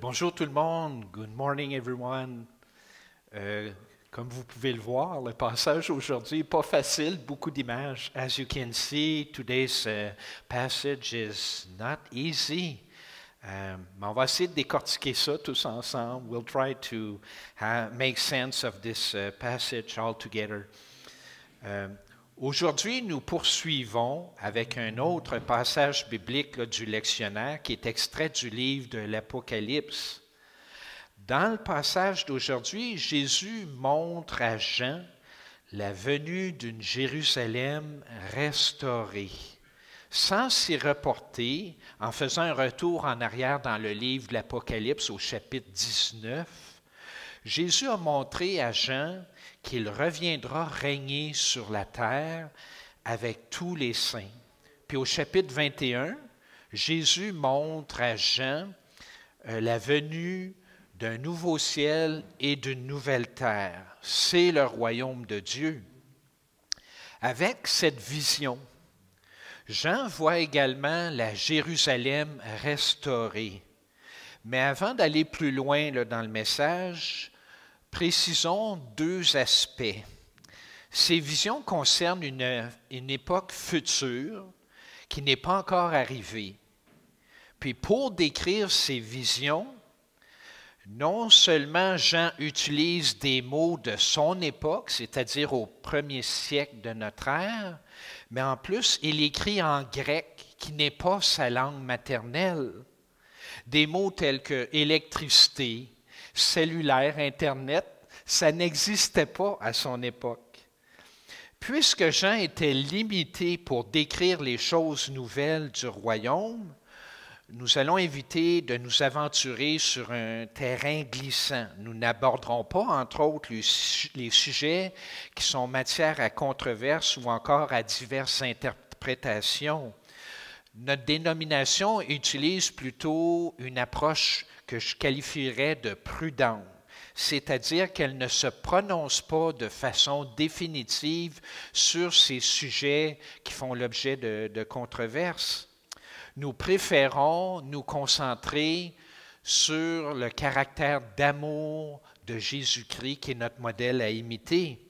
Bonjour tout le monde. Good morning everyone. Comme vous pouvez le voir, le passage aujourd'hui n'est pas facile, beaucoup d'images. As you can see, today's passage is not easy. Mais on va essayer de décortiquer ça tous ensemble. We'll try to make sense of this passage all together. Aujourd'hui, nous poursuivons avec un autre passage biblique du lectionnaire qui est extrait du livre de l'Apocalypse. Dans le passage d'aujourd'hui, Jésus montre à Jean la venue d'une Jérusalem restaurée. Sans s'y reporter, en faisant un retour en arrière dans le livre de l'Apocalypse au chapitre 19, Jésus a montré à Jean qu'il reviendra régner sur la terre avec tous les saints. Puis au chapitre 21, Jésus montre à Jean la venue d'un nouveau ciel et d'une nouvelle terre. C'est le royaume de Dieu. Avec cette vision, Jean voit également la Jérusalem restaurée. Mais avant d'aller plus loin dans le message, précisons deux aspects. Ces visions concernent une époque future qui n'est pas encore arrivée. Puis pour décrire ces visions, non seulement Jean utilise des mots de son époque, c'est-à-dire au premier siècle de notre ère, mais en plus, il écrit en grec, qui n'est pas sa langue maternelle. Des mots tels que électricité, cellulaire, Internet, ça n'existait pas à son époque. Puisque Jean était limité pour décrire les choses nouvelles du royaume, nous allons éviter de nous aventurer sur un terrain glissant. Nous n'aborderons pas, entre autres, les sujets qui sont matière à controverse ou encore à diverses interprétations. Notre dénomination utilise plutôt une approche que je qualifierais de prudente, c'est-à-dire qu'elle ne se prononce pas de façon définitive sur ces sujets qui font l'objet de controverses. Nous préférons nous concentrer sur le caractère d'amour de Jésus-Christ qui est notre modèle à imiter.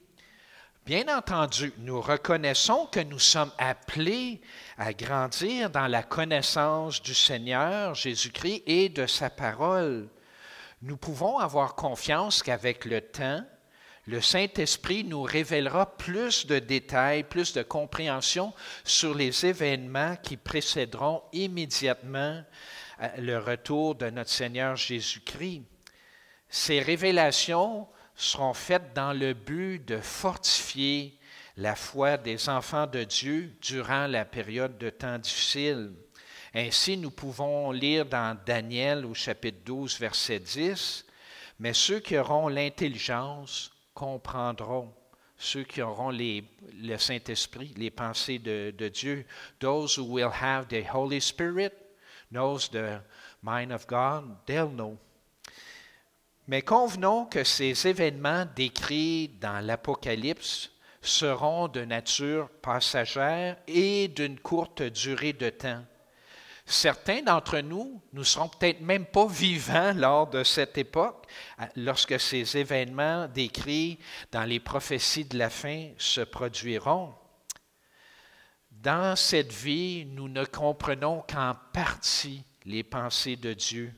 Bien entendu, nous reconnaissons que nous sommes appelés à grandir dans la connaissance du Seigneur Jésus-Christ et de sa parole. Nous pouvons avoir confiance qu'avec le temps, le Saint-Esprit nous révélera plus de détails, plus de compréhension sur les événements qui précéderont immédiatement le retour de notre Seigneur Jésus-Christ. Ces révélations seront faites dans le but de fortifier la foi des enfants de Dieu durant la période de temps difficile. Ainsi, nous pouvons lire dans Daniel au chapitre 12, verset 10, « Mais ceux qui auront l'intelligence comprendront, ceux qui auront le Saint-Esprit, les pensées de Dieu. Those who will have the Holy Spirit, knows the mind of God, they'll know. » Mais convenons que ces événements décrits dans l'Apocalypse seront de nature passagère et d'une courte durée de temps. Certains d'entre nous ne seront peut-être même pas vivants lors de cette époque, lorsque ces événements décrits dans les prophéties de la fin se produiront. Dans cette vie, nous ne comprenons qu'en partie les pensées de Dieu.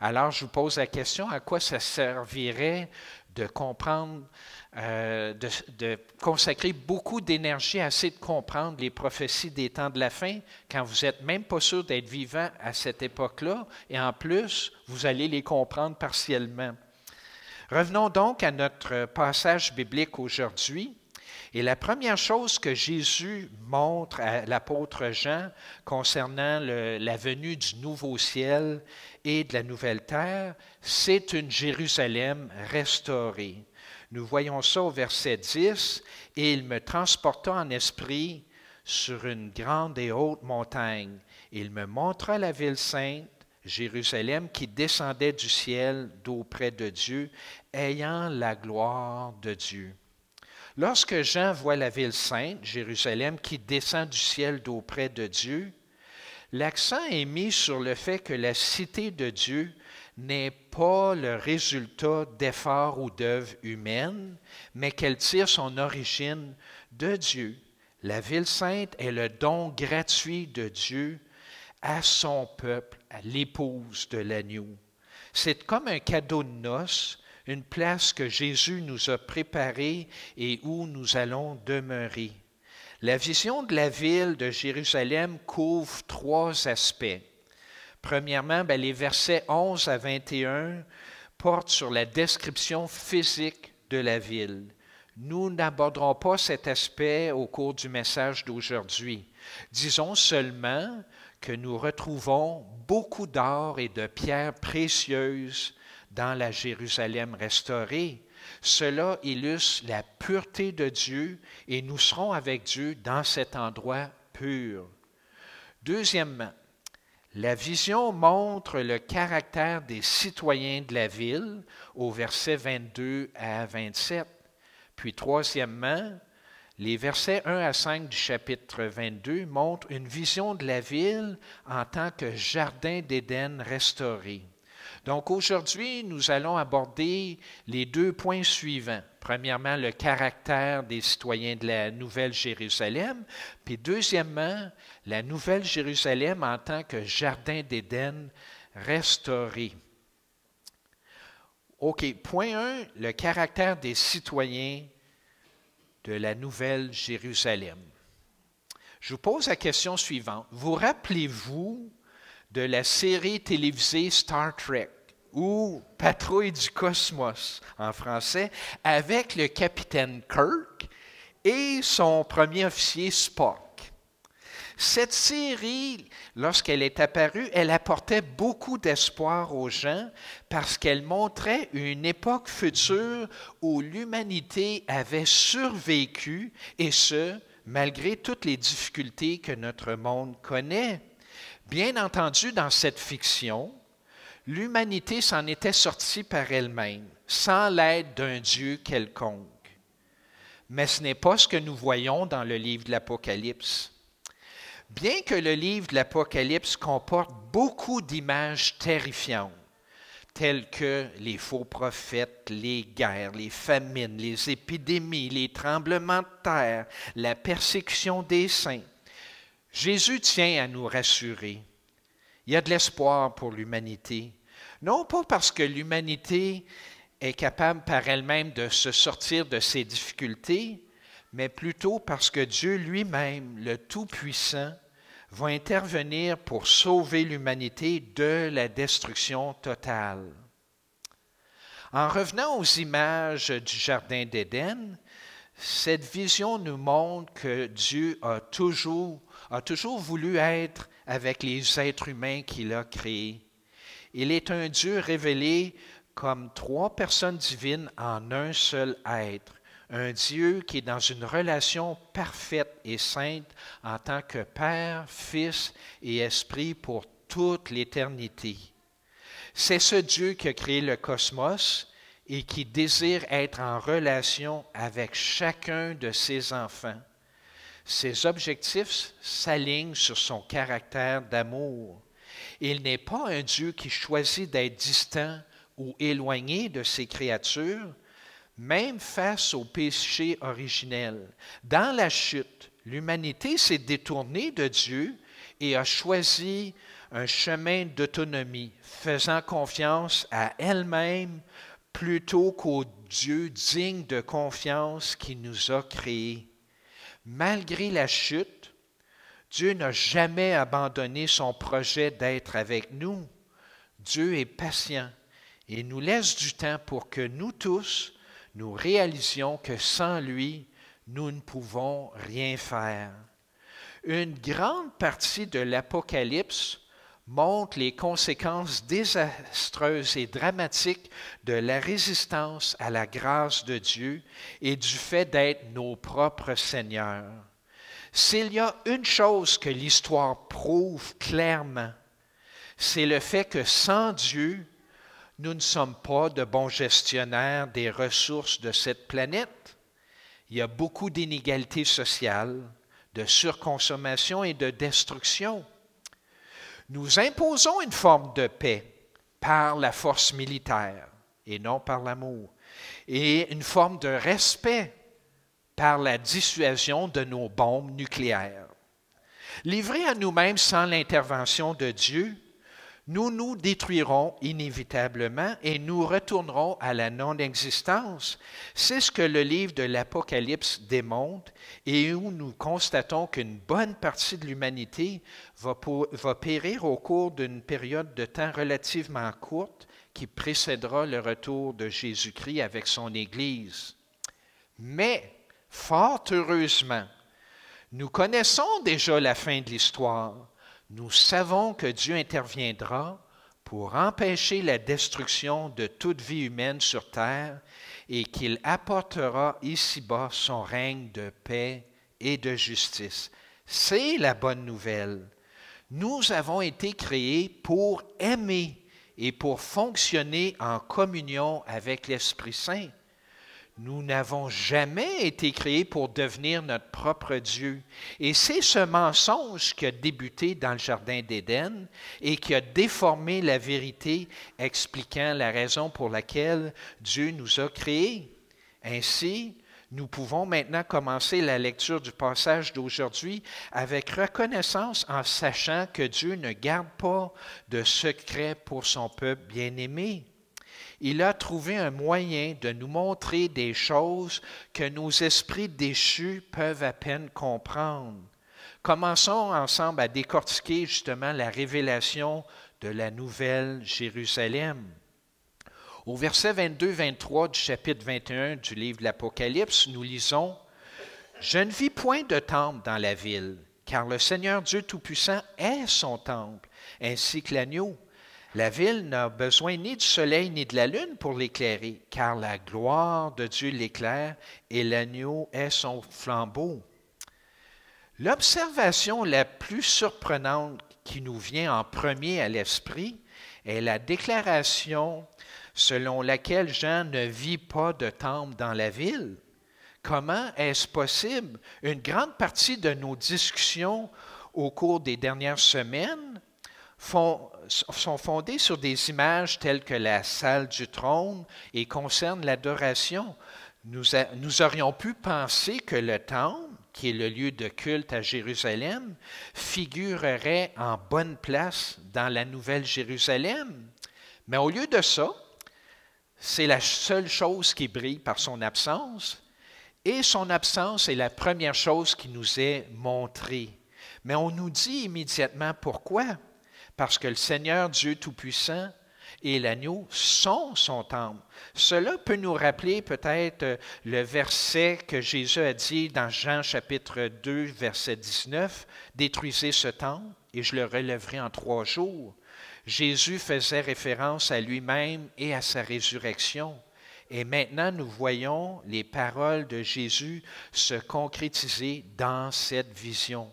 Alors, je vous pose la question, à quoi ça servirait de comprendre, de consacrer beaucoup d'énergie à essayer de comprendre les prophéties des temps de la fin quand vous n'êtes même pas sûr d'être vivant à cette époque-là et en plus, vous allez les comprendre partiellement. Revenons donc à notre passage biblique aujourd'hui. Et la première chose que Jésus montre à l'apôtre Jean concernant la venue du nouveau ciel et de la nouvelle terre, c'est une Jérusalem restaurée. Nous voyons ça au verset 10, « Et il me transporta en esprit sur une grande et haute montagne. Il me montra la ville sainte, Jérusalem, qui descendait du ciel d'auprès de Dieu, ayant la gloire de Dieu. » Lorsque Jean voit la ville sainte, Jérusalem, qui descend du ciel d'auprès de Dieu, l'accent est mis sur le fait que la cité de Dieu n'est pas le résultat d'efforts ou d'œuvres humaines, mais qu'elle tire son origine de Dieu. La ville sainte est le don gratuit de Dieu à son peuple, à l'épouse de l'agneau. C'est comme un cadeau de noces, une place que Jésus nous a préparée et où nous allons demeurer. La vision de la ville de Jérusalem couvre 3 aspects. Premièrement, les versets 11 à 21 portent sur la description physique de la ville. Nous n'aborderons pas cet aspect au cours du message d'aujourd'hui. Disons seulement que nous retrouvons beaucoup d'or et de pierres précieuses dans la Jérusalem restaurée. Cela illustre la pureté de Dieu et nous serons avec Dieu dans cet endroit pur. Deuxièmement, la vision montre le caractère des citoyens de la ville au verset 22 à 27. Puis troisièmement, les versets 1 à 5 du chapitre 22 montrent une vision de la ville en tant que jardin d'Éden restauré. Donc aujourd'hui, nous allons aborder les 2 points suivants. Premièrement, le caractère des citoyens de la Nouvelle Jérusalem, puis deuxièmement, la Nouvelle Jérusalem en tant que jardin d'Éden restauré. OK, point 1, le caractère des citoyens de la Nouvelle Jérusalem. Je vous pose la question suivante. Vous rappelez-vous de la série télévisée Star Trek ou Patrouille du Cosmos en français avec le capitaine Kirk et son premier officier Spock? Cette série, lorsqu'elle est apparue, elle apportait beaucoup d'espoir aux gens parce qu'elle montrait une époque future où l'humanité avait survécu, et ce, malgré toutes les difficultés que notre monde connaît. Bien entendu, dans cette fiction, l'humanité s'en était sortie par elle-même, sans l'aide d'un Dieu quelconque. Mais ce n'est pas ce que nous voyons dans le livre de l'Apocalypse. Bien que le livre de l'Apocalypse comporte beaucoup d'images terrifiantes, telles que les faux prophètes, les guerres, les famines, les épidémies, les tremblements de terre, la persécution des saints, Jésus tient à nous rassurer. Il y a de l'espoir pour l'humanité. Non pas parce que l'humanité est capable par elle-même de se sortir de ses difficultés, mais plutôt parce que Dieu lui-même, le Tout-Puissant, va intervenir pour sauver l'humanité de la destruction totale. En revenant aux images du Jardin d'Éden, cette vision nous montre que Dieu a toujours voulu être avec les êtres humains qu'il a créés. Il est un Dieu révélé comme 3 personnes divines en un seul être. Un Dieu qui est dans une relation parfaite et sainte en tant que Père, Fils et Esprit pour toute l'éternité. C'est ce Dieu qui a créé le cosmos et qui désire être en relation avec chacun de ses enfants. Ses objectifs s'alignent sur son caractère d'amour. Il n'est pas un Dieu qui choisit d'être distant ou éloigné de ses créatures, même face au péché originel. Dans la chute, l'humanité s'est détournée de Dieu et a choisi un chemin d'autonomie, faisant confiance à elle-même plutôt qu'au Dieu digne de confiance qui nous a créés. Malgré la chute, Dieu n'a jamais abandonné son projet d'être avec nous. Dieu est patient et nous laisse du temps pour que nous tous, nous réalisions que sans lui, nous ne pouvons rien faire. Une grande partie de l'Apocalypse montre les conséquences désastreuses et dramatiques de la résistance à la grâce de Dieu et du fait d'être nos propres seigneurs. S'il y a une chose que l'histoire prouve clairement, c'est le fait que sans Dieu, nous ne sommes pas de bons gestionnaires des ressources de cette planète. Il y a beaucoup d'inégalités sociales, de surconsommation et de destruction. Nous imposons une forme de paix par la force militaire et non par l'amour, et une forme de respect par la dissuasion de nos bombes nucléaires. Livrés à nous-mêmes sans l'intervention de Dieu, nous nous détruirons inévitablement et nous retournerons à la non-existence. C'est ce que le livre de l'Apocalypse démontre et où nous constatons qu'une bonne partie de l'humanité va périr au cours d'une période de temps relativement courte qui précédera le retour de Jésus-Christ avec son Église. Mais, fort heureusement, nous connaissons déjà la fin de l'histoire. Nous savons que Dieu interviendra pour empêcher la destruction de toute vie humaine sur terre et qu'il apportera ici-bas son règne de paix et de justice. C'est la bonne nouvelle. Nous avons été créés pour aimer et pour fonctionner en communion avec l'Esprit Saint. Nous n'avons jamais été créés pour devenir notre propre Dieu. Et c'est ce mensonge qui a débuté dans le Jardin d'Éden et qui a déformé la vérité, expliquant la raison pour laquelle Dieu nous a créés. Ainsi, nous pouvons maintenant commencer la lecture du passage d'aujourd'hui avec reconnaissance en sachant que Dieu ne garde pas de secret pour son peuple bien-aimé. Il a trouvé un moyen de nous montrer des choses que nos esprits déchus peuvent à peine comprendre. Commençons ensemble à décortiquer justement la révélation de la Nouvelle Jérusalem. Au verset 22-23 du chapitre 21 du livre de l'Apocalypse, nous lisons « Je ne vis point de temple dans la ville, car le Seigneur Dieu Tout-Puissant est son temple, ainsi que l'agneau. La ville n'a besoin ni du soleil ni de la lune pour l'éclairer, car la gloire de Dieu l'éclaire et l'agneau est son flambeau. » L'observation la plus surprenante qui nous vient en premier à l'esprit est la déclaration selon laquelle Jean ne vit pas de temple dans la ville. Comment est-ce possible? Une grande partie de nos discussions au cours des dernières semaines sont fondées sur des images telles que la salle du trône et concernent l'adoration. Nous aurions pu penser que le temple, qui est le lieu de culte à Jérusalem, figurerait en bonne place dans la Nouvelle Jérusalem. Mais au lieu de ça, c'est la seule chose qui brille par son absence, et son absence est la première chose qui nous est montrée. Mais on nous dit immédiatement pourquoi. Parce que le Seigneur Dieu Tout-Puissant et l'agneau sont son temple. Cela peut nous rappeler peut-être le verset que Jésus a dit dans Jean chapitre 2, verset 19, « Détruisez ce temple et je le relèverai en 3 jours. » Jésus faisait référence à lui-même et à sa résurrection. Et maintenant, nous voyons les paroles de Jésus se concrétiser dans cette vision.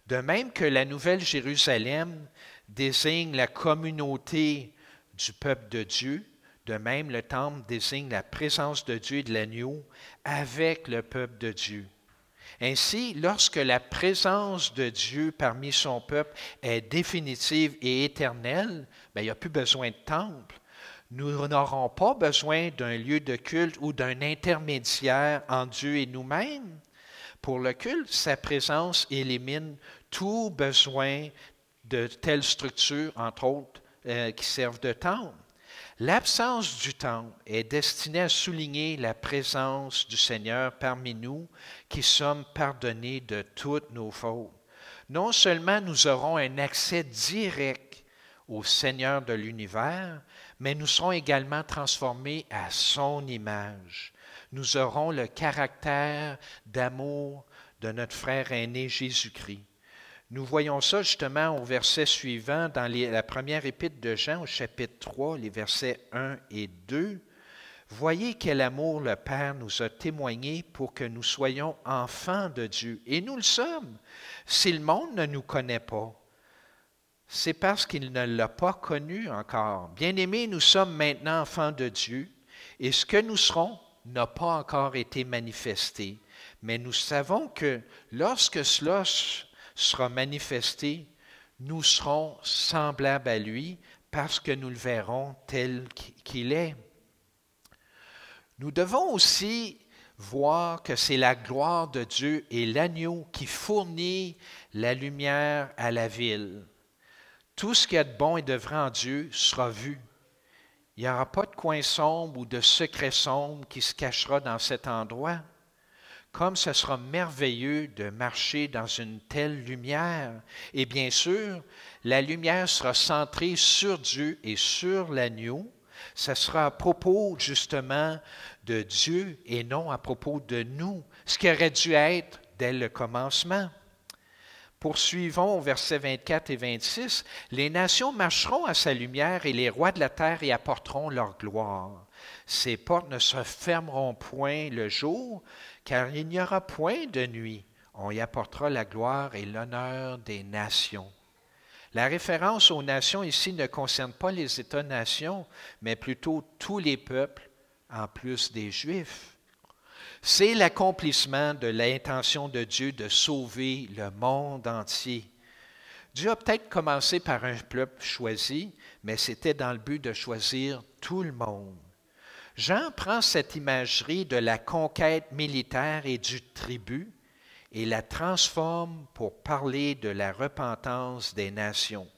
De même que la Nouvelle Jérusalem désigne la communauté du peuple de Dieu, de même le temple désigne la présence de Dieu et de l'agneau avec le peuple de Dieu. Ainsi, lorsque la présence de Dieu parmi son peuple est définitive et éternelle, il n'y a plus besoin de temple. Nous n'aurons pas besoin d'un lieu de culte ou d'un intermédiaire entre Dieu et nous-mêmes. Pour le culte, sa présence élimine tout besoin de telles structures, entre autres, qui servent de temple. L'absence du temple est destinée à souligner la présence du Seigneur parmi nous, qui sommes pardonnés de toutes nos fautes. Non seulement nous aurons un accès direct au Seigneur de l'univers, mais nous serons également transformés à son image. Nous aurons le caractère d'amour de notre frère aîné Jésus-Christ. Nous voyons ça justement au verset suivant dans la première épître de Jean au chapitre 3, les versets 1 et 2. Voyez quel amour le Père nous a témoigné pour que nous soyons enfants de Dieu. Et nous le sommes. Si le monde ne nous connaît pas, c'est parce qu'il ne l'a pas connu encore. Bien-aimés, nous sommes maintenant enfants de Dieu, et ce que nous serons n'a pas encore été manifesté. Mais nous savons que lorsque cela sera manifesté, nous serons semblables à lui parce que nous le verrons tel qu'il est. Nous devons aussi voir que c'est la gloire de Dieu et l'agneau qui fournit la lumière à la ville. Tout ce qu'il y a de bon et de vrai en Dieu sera vu. Il n'y aura pas de coin sombre ou de secret sombre qui se cachera dans cet endroit. Comme ce sera merveilleux de marcher dans une telle lumière. Et bien sûr, la lumière sera centrée sur Dieu et sur l'agneau. Ce sera à propos justement de Dieu et non à propos de nous, ce qui aurait dû être dès le commencement. Poursuivons au verset 24 et 26. « Les nations marcheront à sa lumière et les rois de la terre y apporteront leur gloire. Ses portes ne se fermeront point le jour, car il n'y aura point de nuit. On y apportera la gloire et l'honneur des nations. » La référence aux nations ici ne concerne pas les États-nations, mais plutôt tous les peuples, en plus des Juifs. C'est l'accomplissement de l'intention de Dieu de sauver le monde entier. Dieu a peut-être commencé par un peuple choisi, mais c'était dans le but de choisir tout le monde. Jean prend cette imagerie de la conquête militaire et du tribut et la transforme pour parler de la repentance des nations.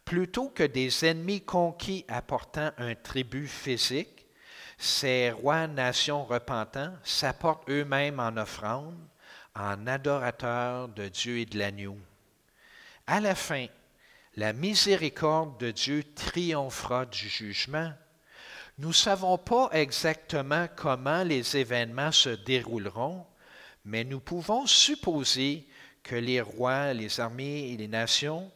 Plutôt que des ennemis conquis apportant un tribut physique, ces rois nations repentants s'apportent eux-mêmes en offrande, en adorateurs de Dieu et de l'agneau. À la fin, la miséricorde de Dieu triomphera du jugement. Nous ne savons pas exactement comment les événements se dérouleront, mais nous pouvons supposer que les rois, les armées et les nations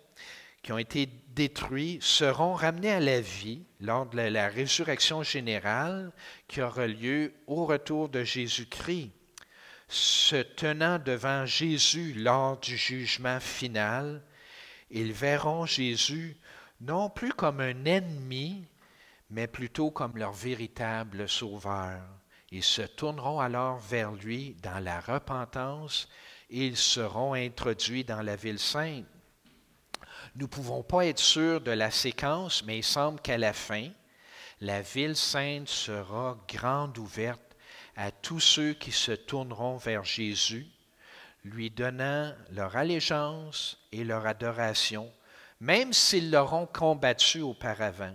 qui ont été détruits seront ramenés à la vie lors de la résurrection générale qui aura lieu au retour de Jésus-Christ. Se tenant devant Jésus lors du jugement final, ils verront Jésus non plus comme un ennemi, mais plutôt comme leur véritable sauveur. Ils se tourneront alors vers lui dans la repentance et ils seront introduits dans la ville sainte. Nous ne pouvons pas être sûrs de la séquence, mais il semble qu'à la fin, la ville sainte sera grande ouverte à tous ceux qui se tourneront vers Jésus, lui donnant leur allégeance et leur adoration, même s'ils l'auront combattu auparavant.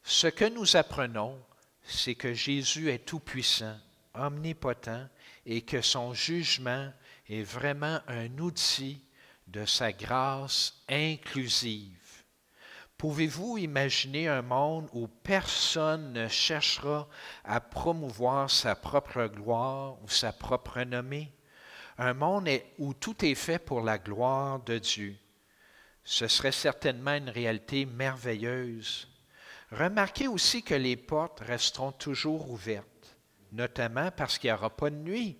Ce que nous apprenons, c'est que Jésus est tout-puissant, omnipotent, et que son jugement est vraiment un outil de sa grâce inclusive. Pouvez-vous imaginer un monde où personne ne cherchera à promouvoir sa propre gloire ou sa propre renommée? Un monde où tout est fait pour la gloire de Dieu. Ce serait certainement une réalité merveilleuse. Remarquez aussi que les portes resteront toujours ouvertes, notamment parce qu'il n'y aura pas de nuit.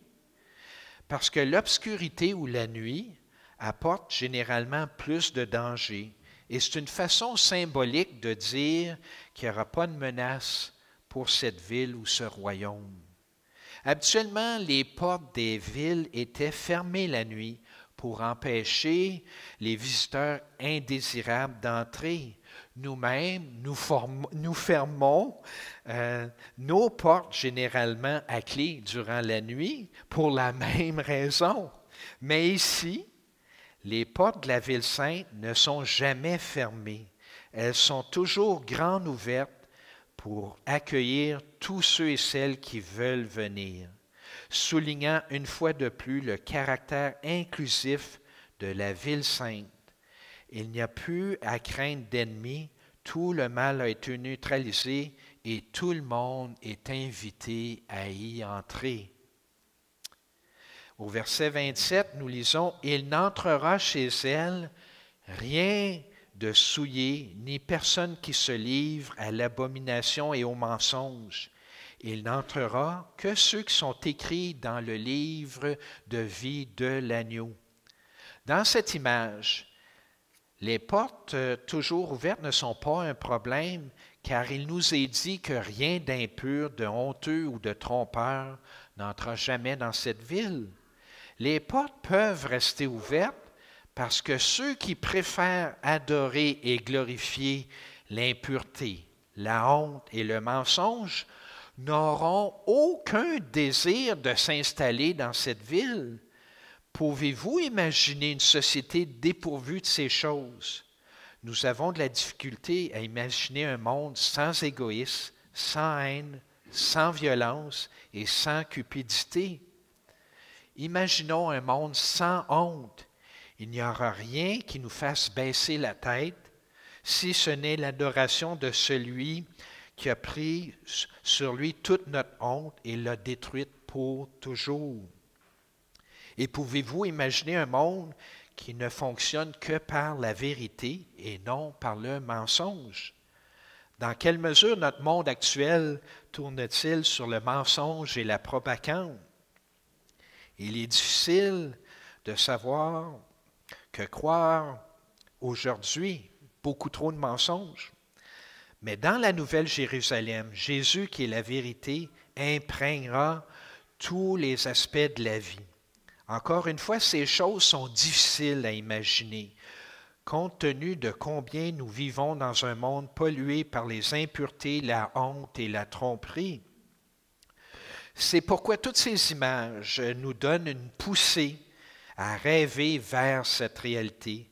Parce que l'obscurité ou la nuit apporte généralement plus de danger. Et c'est une façon symbolique de dire qu'il n'y aura pas de menace pour cette ville ou ce royaume. Habituellement, les portes des villes étaient fermées la nuit pour empêcher les visiteurs indésirables d'entrer. Nous-mêmes, nous fermons nos portes généralement à clé durant la nuit pour la même raison. Mais ici, les portes de la ville sainte ne sont jamais fermées. Elles sont toujours grandes ouvertes pour accueillir tous ceux et celles qui veulent venir, soulignant une fois de plus le caractère inclusif de la ville sainte. Il n'y a plus à craindre d'ennemis, tout le mal a été neutralisé et tout le monde est invité à y entrer. Au verset 27, nous lisons « Il n'entrera chez elle rien de souillé, ni personne qui se livre à l'abomination et au mensonge. Il n'entrera que ceux qui sont écrits dans le livre de vie de l'agneau. » Dans cette image, les portes toujours ouvertes ne sont pas un problème, car il nous est dit que rien d'impur, de honteux ou de trompeur n'entrera jamais dans cette ville. Les portes peuvent rester ouvertes Parce que ceux qui préfèrent adorer et glorifier l'impureté, la honte et le mensonge n'auront aucun désir de s'installer dans cette ville. Pouvez-vous imaginer une société dépourvue de ces choses? Nous avons de la difficulté à imaginer un monde sans égoïsme, sans haine, sans violence et sans cupidité. Imaginons un monde sans honte. Il n'y aura rien qui nous fasse baisser la tête si ce n'est l'adoration de celui qui a pris sur lui toute notre honte et l'a détruite pour toujours. Et pouvez-vous imaginer un monde qui ne fonctionne que par la vérité et non par le mensonge? Dans quelle mesure notre monde actuel tourne-t-il sur le mensonge et la propagande? Il est difficile de savoir que croire aujourd'hui beaucoup trop de mensonges. Mais dans la Nouvelle Jérusalem, Jésus, qui est la vérité, imprégnera tous les aspects de la vie. Encore une fois, ces choses sont difficiles à imaginer, compte tenu de combien nous vivons dans un monde pollué par les impuretés, la honte et la tromperie. C'est pourquoi toutes ces images nous donnent une poussée à rêver vers cette réalité.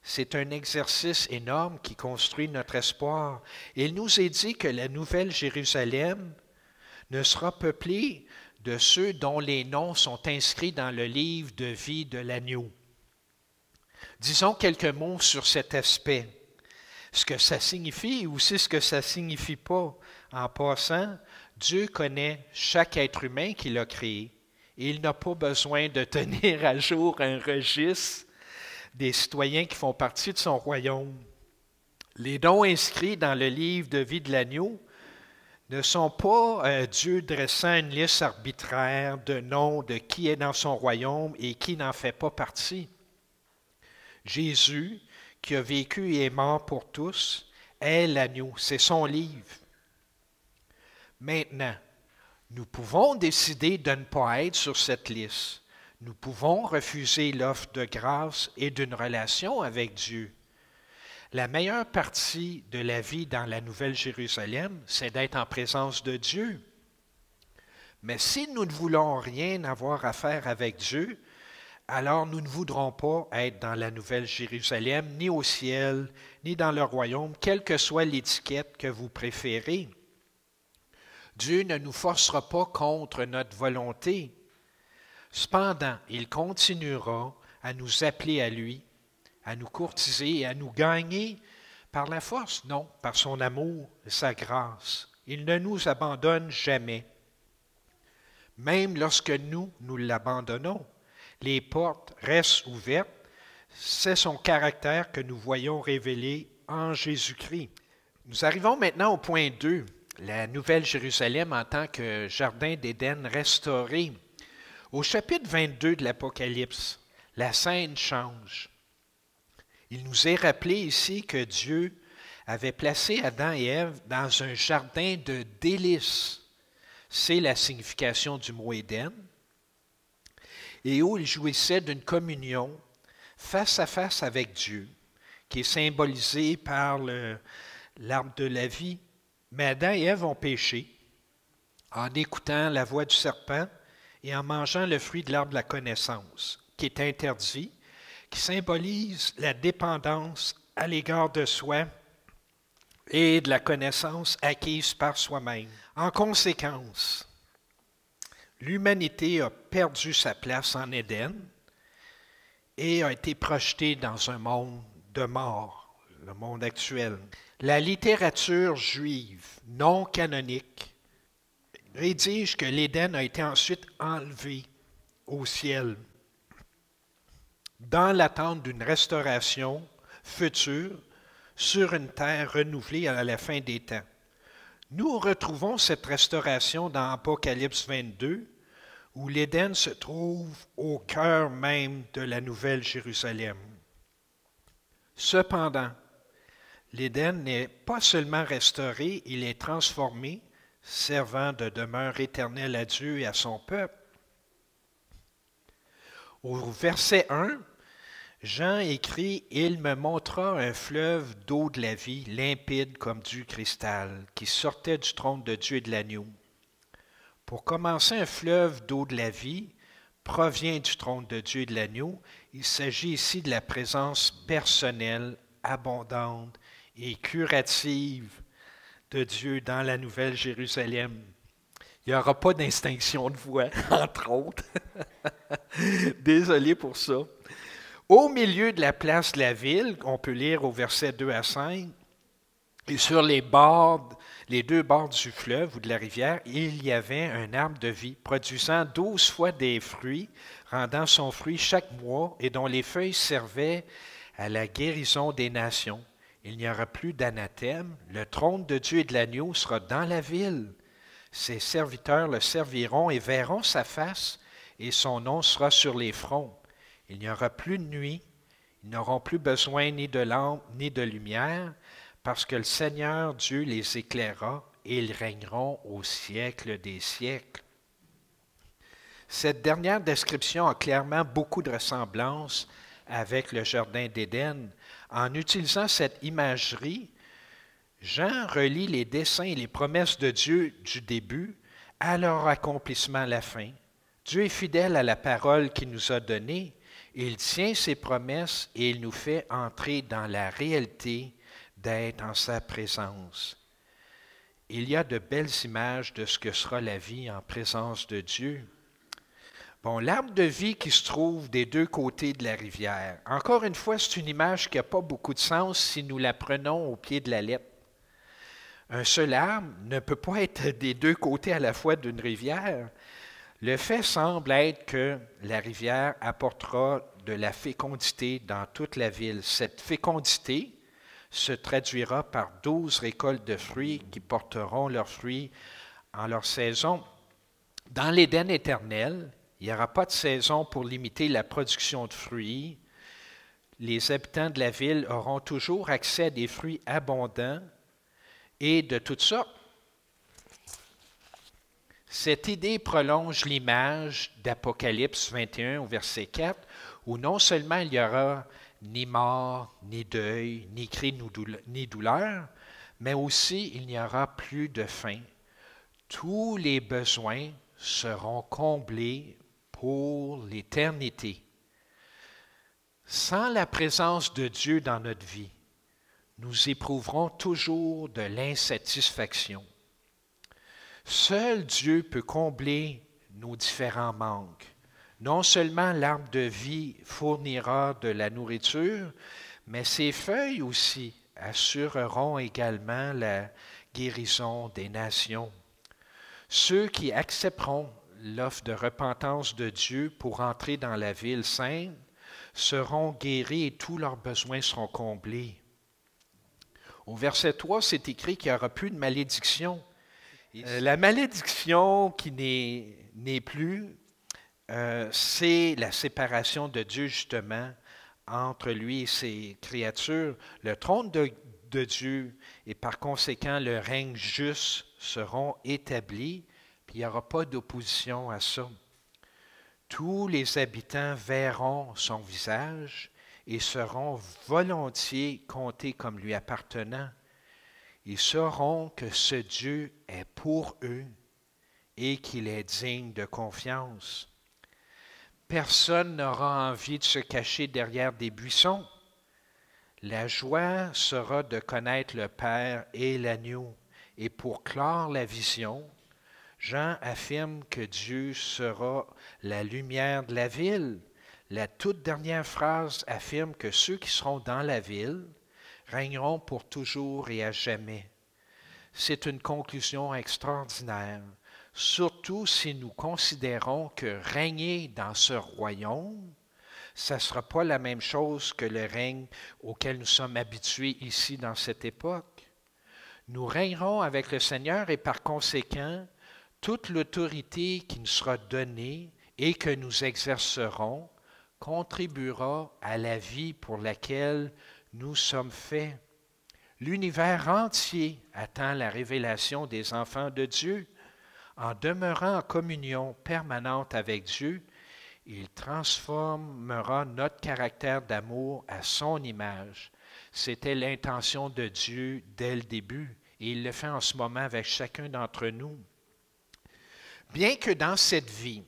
C'est un exercice énorme qui construit notre espoir. Il nous est dit que la Nouvelle Jérusalem ne sera peuplée de ceux dont les noms sont inscrits dans le livre de vie de l'agneau. Disons quelques mots sur cet aspect, ce que ça signifie et aussi ce que ça ne signifie pas. En passant, Dieu connaît chaque être humain qu'il a créé et il n'a pas besoin de tenir à jour un registre des citoyens qui font partie de son royaume. Les noms inscrits dans le livre de vie de l'agneau ne sont pas Dieu dressant une liste arbitraire de noms de qui est dans son royaume et qui n'en fait pas partie. Jésus, qui a vécu et est mort pour tous, est l'agneau, c'est son livre. Maintenant, nous pouvons décider de ne pas être sur cette liste. Nous pouvons refuser l'offre de grâce et d'une relation avec Dieu. La meilleure partie de la vie dans la Nouvelle Jérusalem, c'est d'être en présence de Dieu. Mais si nous ne voulons rien avoir à faire avec Dieu, alors nous ne voudrons pas être dans la Nouvelle Jérusalem, ni au ciel, ni dans le royaume, quelle que soit l'étiquette que vous préférez. Dieu ne nous forcera pas contre notre volonté. Cependant, il continuera à nous appeler à lui, à nous courtiser et à nous gagner par la force, non, par son amour et sa grâce. Il ne nous abandonne jamais. Même lorsque nous l'abandonnons, les portes restent ouvertes. C'est son caractère que nous voyons révélé en Jésus-Christ. Nous arrivons maintenant au point 2, la Nouvelle Jérusalem en tant que jardin d'Éden restauré. Au chapitre 22 de l'Apocalypse, la scène change. Il nous est rappelé ici que Dieu avait placé Adam et Ève dans un jardin de délices. C'est la signification du mot Éden. Et où ils jouissaient d'une communion face à face avec Dieu, qui est symbolisée par l'arbre de la vie. Mais Adam et Ève ont péché en écoutant la voix du serpent et en mangeant le fruit de l'arbre de la connaissance, qui est interdit, qui symbolise la dépendance à l'égard de soi et de la connaissance acquise par soi-même. En conséquence, l'humanité a perdu sa place en Éden et a été projetée dans un monde de mort, le monde actuel. La littérature juive non canonique rédige que l'Éden a été ensuite enlevé au ciel dans l'attente d'une restauration future sur une terre renouvelée à la fin des temps. Nous retrouvons cette restauration dans Apocalypse 22, où l'Éden se trouve au cœur même de la Nouvelle Jérusalem. Cependant, l'Éden n'est pas seulement restauré, il est transformé, servant de demeure éternelle à Dieu et à son peuple. Au verset 1, Jean écrit, « Il me montra un fleuve d'eau de la vie, limpide comme du cristal, qui sortait du trône de Dieu et de l'agneau. » Pour commencer, un fleuve d'eau de la vie provient du trône de Dieu et de l'agneau. Il s'agit ici de la présence personnelle, abondante et curative de Dieu dans la Nouvelle Jérusalem. Il n'y aura pas d'extinction de voix, entre autres. Désolé pour ça. Au milieu de la place de la ville, on peut lire au verset 2 à 5, et sur les deux bords du fleuve ou de la rivière, il y avait un arbre de vie produisant 12 fois des fruits, rendant son fruit chaque mois et dont les feuilles servaient à la guérison des nations. Il n'y aura plus d'anathème. Le trône de Dieu et de l'agneau sera dans la ville. Ses serviteurs le serviront et verront sa face, et son nom sera sur les fronts. Il n'y aura plus de nuit. Ils n'auront plus besoin ni de lampe ni de lumière, parce que le Seigneur Dieu les éclairera et ils régneront au siècle des siècles. Cette dernière description a clairement beaucoup de ressemblances avec le Jardin d'Éden. En utilisant cette imagerie, Jean relie les desseins et les promesses de Dieu du début à leur accomplissement à la fin. Dieu est fidèle à la parole qu'il nous a donnée. Il tient ses promesses et il nous fait entrer dans la réalité d'être en sa présence. Il y a de belles images de ce que sera la vie en présence de Dieu. Bon, l'arbre de vie qui se trouve des deux côtés de la rivière. Encore une fois, c'est une image qui n'a pas beaucoup de sens si nous la prenons au pied de la lettre. Un seul arbre ne peut pas être des deux côtés à la fois d'une rivière. Le fait semble être que la rivière apportera de la fécondité dans toute la ville. Cette fécondité se traduira par 12 récoltes de fruits qui porteront leurs fruits en leur saison. Dans l'Éden éternel, il n'y aura pas de saison pour limiter la production de fruits. Les habitants de la ville auront toujours accès à des fruits abondants et de toutes sortes. Cette idée prolonge l'image d'Apocalypse 21 au verset 4, où non seulement il y aura ni mort, ni deuil, ni cri, ni douleur, mais aussi il n'y aura plus de faim. Tous les besoins seront comblés pour l'éternité. Sans la présence de Dieu dans notre vie, nous éprouverons toujours de l'insatisfaction. Seul Dieu peut combler nos différents manques. Non seulement l'arbre de vie fournira de la nourriture, mais ses feuilles aussi assureront également la guérison des nations. Ceux qui accepteront l'offre de repentance de Dieu pour entrer dans la ville sainte seront guéris et tous leurs besoins seront comblés. Au verset 3, c'est écrit qu'il n'y aura plus de malédiction. La malédiction qui n'est plus, c'est la séparation de Dieu justement entre lui et ses créatures. Le trône de Dieu et par conséquent le règne juste seront établis, puis il n'y aura pas d'opposition à ça. Tous les habitants verront son visage et seront volontiers comptés comme lui appartenant. Ils sauront que ce Dieu est pour eux et qu'il est digne de confiance. Personne n'aura envie de se cacher derrière des buissons. La joie sera de connaître le Père et l'agneau. Et pour clore la vision, Jean affirme que Dieu sera la lumière de la ville. La toute dernière phrase affirme que ceux qui seront dans la ville régneront pour toujours et à jamais. C'est une conclusion extraordinaire, surtout si nous considérons que régner dans ce royaume, ça ne sera pas la même chose que le règne auquel nous sommes habitués ici dans cette époque. Nous régnerons avec le Seigneur et par conséquent, toute l'autorité qui nous sera donnée et que nous exercerons contribuera à la vie pour laquelle nous sommes faits. L'univers entier attend la révélation des enfants de Dieu. En demeurant en communion permanente avec Dieu, Il transformera notre caractère d'amour à son image. C'était l'intention de Dieu dès le début et il le fait en ce moment avec chacun d'entre nous. Bien que dans cette vie,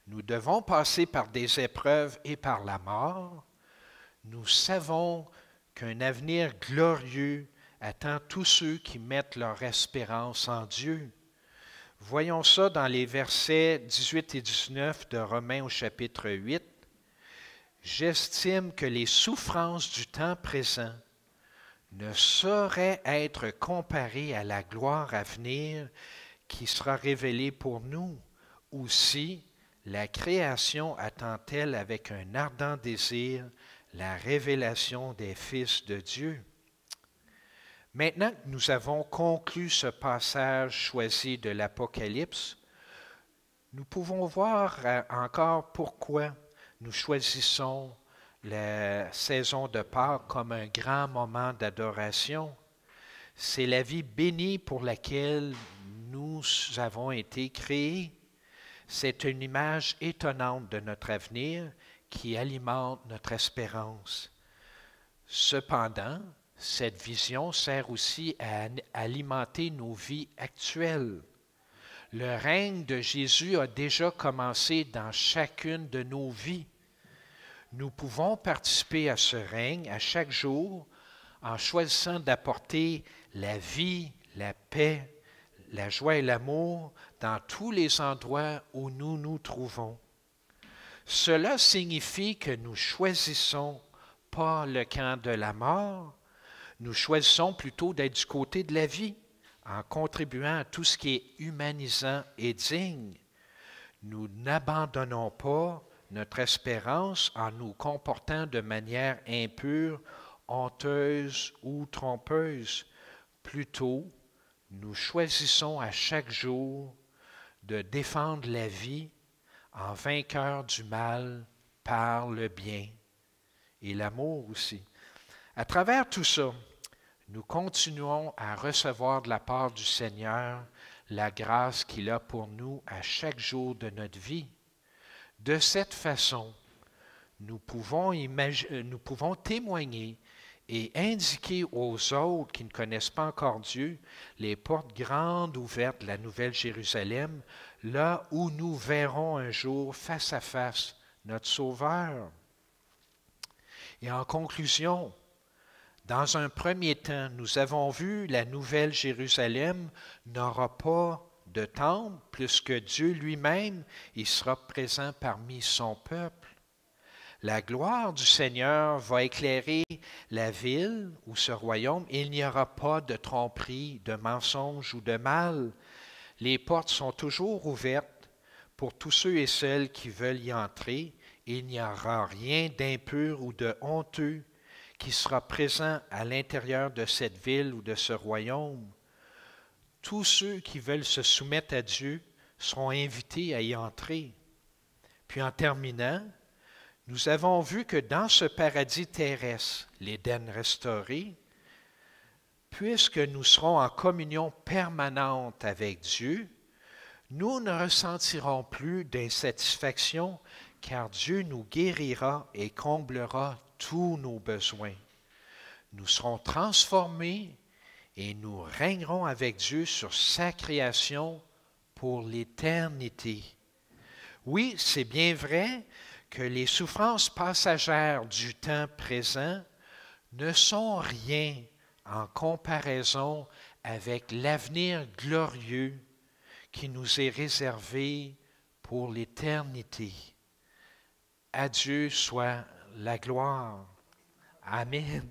nous devons passer par des épreuves et par la mort, nous savons qu'un avenir glorieux attend tous ceux qui mettent leur espérance en Dieu. Voyons ça dans les versets 18 et 19 de Romains au chapitre 8. J'estime que les souffrances du temps présent ne sauraient être comparées à la gloire à venir qui sera révélée pour nous. Aussi, la création attend-elle avec un ardent désir la révélation des fils de Dieu. Maintenant que nous avons conclu ce passage choisi de l'Apocalypse, nous pouvons voir encore pourquoi nous choisissons la saison de Pâques comme un grand moment d'adoration. C'est la vie bénie pour laquelle nous avons été créés. C'est une image étonnante de notre avenir qui alimente notre espérance. Cependant, cette vision sert aussi à alimenter nos vies actuelles. Le règne de Jésus a déjà commencé dans chacune de nos vies. Nous pouvons participer à ce règne à chaque jour en choisissant d'apporter la vie, la paix, la joie et l'amour dans tous les endroits où nous nous trouvons. Cela signifie que nous choisissons pas le camp de la mort, nous choisissons plutôt d'être du côté de la vie, en contribuant à tout ce qui est humanisant et digne. Nous n'abandonnons pas notre espérance en nous comportant de manière impure, honteuse ou trompeuse. Plutôt, nous choisissons à chaque jour de défendre la vie en vainqueur du mal par le bien et l'amour aussi. À travers tout ça, nous continuons à recevoir de la part du Seigneur la grâce qu'il a pour nous à chaque jour de notre vie. De cette façon, nous pouvons témoigner et indiquer aux autres qui ne connaissent pas encore Dieu les portes grandes ouvertes de la Nouvelle Jérusalem, là où nous verrons un jour face à face notre Sauveur. Et en conclusion, dans un premier temps, nous avons vu la Nouvelle Jérusalem n'aura pas de temple, puisque Dieu lui-même, il sera présent parmi son peuple. La gloire du Seigneur va éclairer la ville ou ce royaume. Il n'y aura pas de tromperie, de mensonge ou de mal. Les portes sont toujours ouvertes pour tous ceux et celles qui veulent y entrer. Il n'y aura rien d'impur ou de honteux qui sera présent à l'intérieur de cette ville ou de ce royaume. Tous ceux qui veulent se soumettre à Dieu seront invités à y entrer. Puis en terminant, nous avons vu que dans ce paradis terrestre, l'Éden restauré, puisque nous serons en communion permanente avec Dieu, nous ne ressentirons plus d'insatisfaction, car Dieu nous guérira et comblera tous nos besoins. Nous serons transformés et nous régnerons avec Dieu sur sa création pour l'éternité. Oui, c'est bien vrai que les souffrances passagères du temps présent ne sont rien en comparaison avec l'avenir glorieux qui nous est réservé pour l'éternité. À Dieu soit la gloire. Amen.